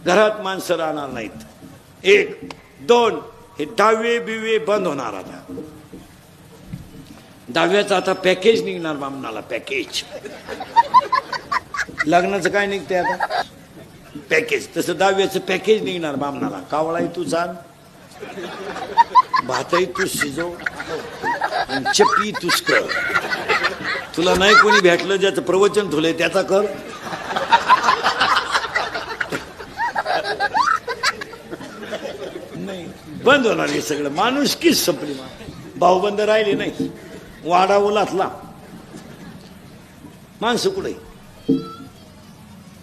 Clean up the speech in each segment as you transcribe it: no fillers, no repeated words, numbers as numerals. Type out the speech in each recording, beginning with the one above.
घरात माणसं राहणार नाहीत. 1 2 हे दहावे बिवे बंद होणार. आता दहाव्याचं आता पॅकेज निघणार बामणाला. पॅकेज लग्नाचं काय निघतंय आता पॅकेज, तसं दहाव्याचं पॅकेज निघणार बामणाला. कावळाही तू चाल, भातही तू शिजव, चप्पी तूच कर. तुला नाही कोणी भेटलं ज्याचं प्रवचन ठुलंय त्याचा कर. नाही बंद होणार हे सगळं. माणुसकीच संपली. भाऊबंद राहिले नाही. वाडा उलातला. माणसं कुठे?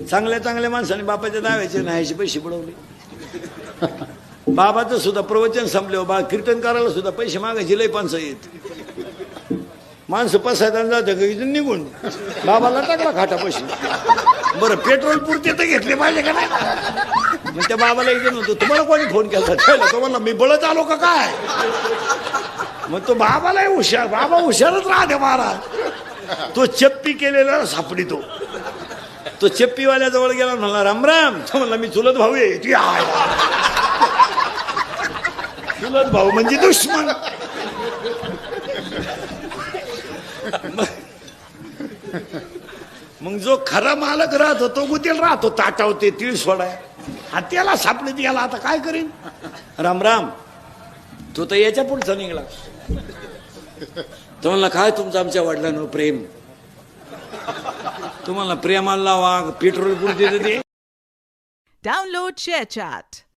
चांगल्या चांगल्या माणसाने बापाच्या दाव्याचे न्यायचे पैसे बुडवले. बाबाचं सुद्धा प्रवचन संपले. बा कीर्तन करायला सुद्धा पैसे मागायचे लय पंच येत. माणसं पसायदान जातं इथून निघून बाबाला टाकला खाटा पैसे. बरं पेट्रोल पुरते तर घेतले पाहिजे का नाही? मग त्या बाबाला इथे नव्हतं. तुम्हाला कोणी फोन केला? तो म्हणला मी बळत आलो का काय? मग तो बाबालाही हुशार. बाबा हुशारच राहते महाराज. तो चप्पी केलेला सापडी. तो चप्पीवाल्या जवळ गेला, म्हणला राम राम. तो म्हणला मी चुलत भाऊ आहे. चुलत भाऊ म्हणजे दुश्मन. मग जो खरा मालक राहतो तो गुतेल राहतो. ताटावते तीळ सोडाय. हा त्याला सापडीत गेला. आता काय करीन? राम राम. तो तर याच्या पुढचा निघला. तो म्हणला काय तुमचं आमच्या वडिलांवर प्रेम? तुम्हाला प्रेमाला वाघ पेट्रोल पुरते ते. Download ShareChat.